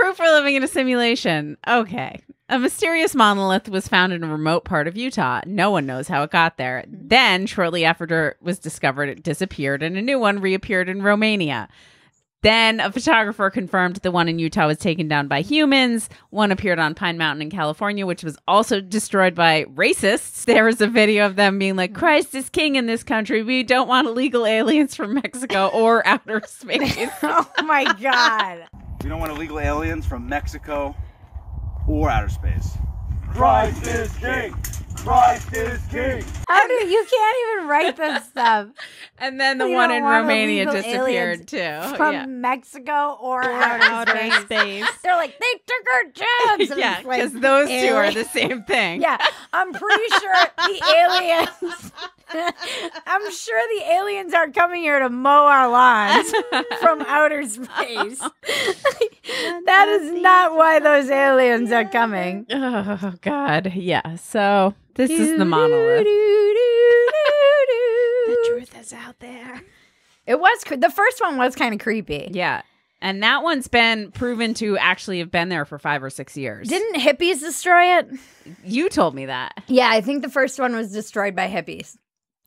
Proof we're living in a simulation. Okay. A mysterious monolith was found in a remote part of Utah. No one knows how it got there. Then, shortly after it was discovered, it disappeared, and a new one reappeared in Romania. Then a photographer confirmed the one in Utah was taken down by humans. One appeared on Pine Mountain in California, which was also destroyed by racists. There was a video of them being like, Christ is king in this country. We don't want illegal aliens from Mexico or outer space. Oh my God. We don't want illegal aliens from Mexico or outer space. Christ is king! Christ is king! How do you can't even write this stuff? And then the We one don't in want Romania illegal disappeared aliens too. From Mexico or outer space. They're like, they took our jobs. And Yeah, it's like, because those two are alien- the same thing. Yeah, I'm pretty sure the aliens. I'm sure the aliens aren't coming here to mow our lawns from outer space. That is not why those aliens are coming. Oh, God. Yeah. So this is the monolith. The truth is out there. It was the first one was kind of creepy. Yeah. And that one's been proven to actually have been there for 5 or 6 years. Didn't hippies destroy it? You told me that. Yeah, I think the first one was destroyed by hippies.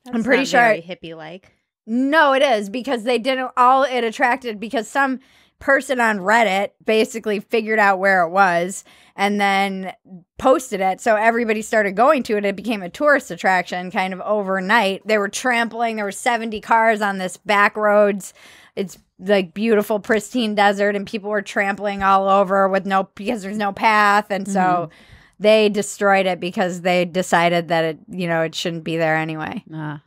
I'm pretty not sure. very hippie-like. No, it is because they didn't all it attracted because some person on Reddit basically figured out where it was and then posted it. So everybody started going to it. It became a tourist attraction kind of overnight. They were trampling. There were 70 cars on this back roads. It's like beautiful, pristine desert, and people were trampling all over because there's no path. And so they destroyed it because they decided that it shouldn't be there anyway. Wow.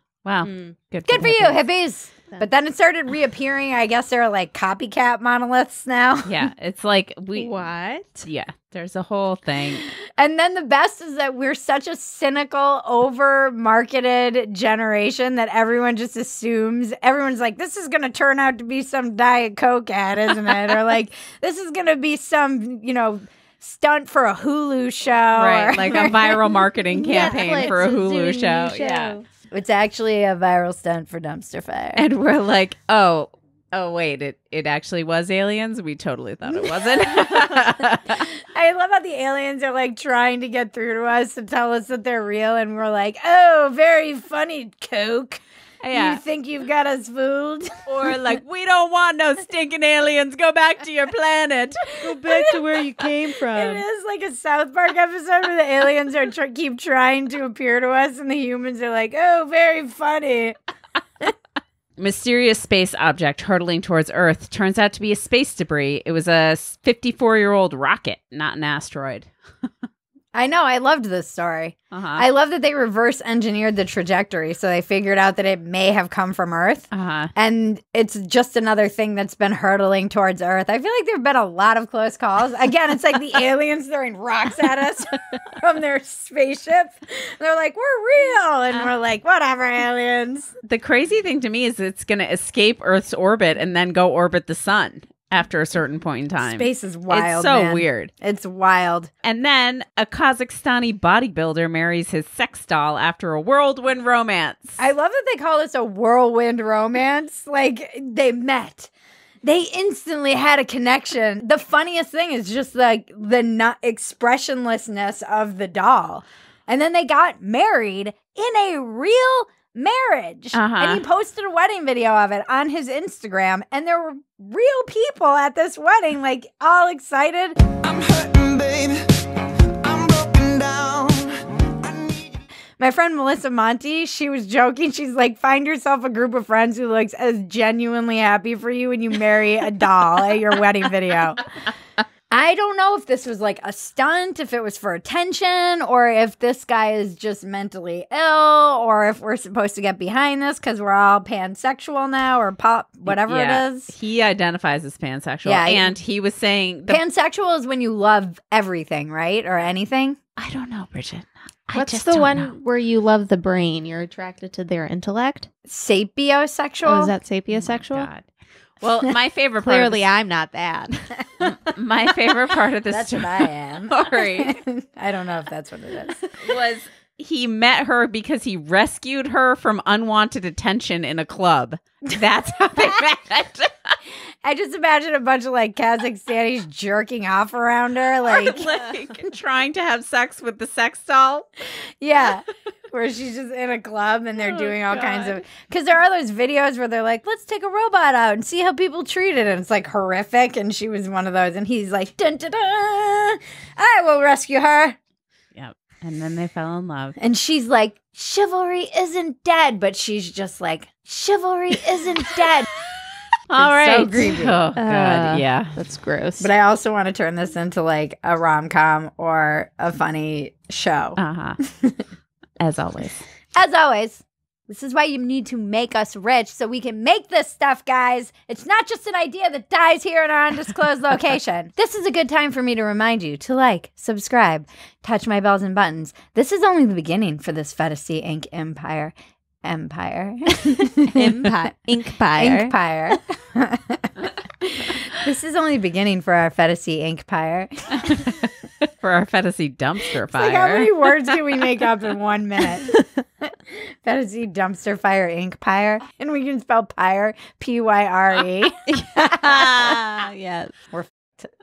Good for you, hippies. But then it started reappearing. I guess they're like copycat monoliths now. Yeah. It's like What? Yeah. There's a whole thing. And then the best is that we're such a cynical, over-marketed generation that everyone just assumes. Everyone's like, this is going to turn out to be some Diet Coke ad, isn't it? Or like, this is going to be some, stunt for a Hulu show. Right. Like a viral marketing campaign Netflix for a is Hulu doing show. a new Yeah. It's actually a viral stunt for Dumpster Fire. And we're like, oh, wait, it actually was aliens? We totally thought it wasn't. I love how the aliens are like trying to get through to us to tell us that they're real. And we're like, oh, very funny, Coke. Yeah. You think you've got us fooled? Or like, we don't want no stinking aliens. Go back to your planet. Go back to where you came It from. is like a South Park episode where the aliens are keep trying to appear to us, and the humans are like, "Oh, very funny." Mysterious space object hurtling towards Earth turns out to be a space debris. It was a 54-year-old rocket, not an asteroid. I know. I loved this story. I love that they reverse engineered the trajectory, so they figured out that it may have come from Earth, and it's just another thing that's been hurtling towards Earth. I feel like there've been a lot of close calls. Again, it's like the aliens throwing rocks at us from their spaceship. They're like, "We're real," and we're like, "Whatever, aliens." The crazy thing to me is it's going to escape Earth's orbit and then go orbit the sun after a certain point in time. Space is wild. It's so man. weird. It's wild. And then a Kazakhstani bodybuilder marries his sex doll after a whirlwind romance. I love that they call this a whirlwind romance. Like, they met. They instantly had a connection. The funniest thing is just like the expressionlessness of the doll. And then they got married in a real marriage. And he posted a wedding video of it on his Instagram. And there were real people at this wedding, like all excited. I'm hurting, baby. I'm broken down. My friend Melissa Monty, she was joking. She's like, find yourself a group of friends who looks as genuinely happy for you when you marry a doll at your wedding video. I don't know if this was like a stunt, if it was for attention, or if this guy is just mentally ill, or if we're supposed to get behind this because we're all pansexual now, or pop, whatever it is. He identifies as pansexual. Yeah, and he was saying... pansexual is when you love everything, right? Or anything? I don't know, Bridget. What's the one where you love the brain? You're attracted to their intellect? Sapiosexual? Oh, is that sapiosexual? Oh, God. Well, my favorite part Clearly, I'm not that. my favorite part of this That's what I am. story I don't know if that's what it is. was he met her because he rescued her from unwanted attention in a club. That's how they met. I just imagine a bunch of like Kazakhstanis jerking off around her, like trying to have sex with the sex doll. yeah, where she's just in a club and they're doing all kinds God. of. Because there are those videos where they're like, let's take a robot out and see how people treat it, and it's like horrific. And she was one of those, and he's like, dun, dun, dun, I will rescue her. Yep. And then they fell in love. And she's like, chivalry isn't dead, but she's just like, chivalry isn't dead. All right. so creepy. Oh, God. Yeah. That's gross. But I also want to turn this into like a rom-com or a funny show. Uh-huh. As always. As always, this is why you need to make us rich so we can make this stuff, guys. It's not just an idea that dies here in our undisclosed location. This is a good time for me to remind you to like, subscribe, touch my bells and buttons. This is only the beginning for this PHETASY Inc. Empire. IncPyre. This is only the beginning for our PHETASY IncPyre. For our fantasy dumpster fire. Like, how many words can we make up in 1 minute? PHETASY dumpster fire IncPyre. And we can spell pyre, Pyre. Yes.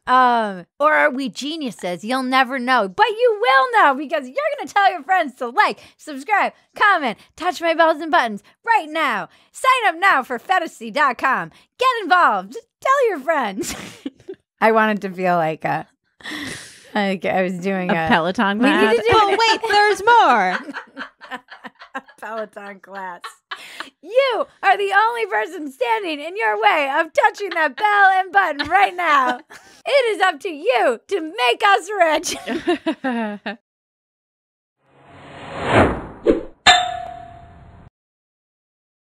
Or are we geniuses? You'll never know. But you will know because you're going to tell your friends to like, subscribe, comment, touch my bells and buttons right now. Sign up now for PHETASY.com. Get involved. Tell your friends. I wanted to feel like I was doing a Peloton We class. need to do Oh, wait, there's more. a Peloton class. You are the only person standing in your way of touching that bell and button right now. It is up to you to make us rich.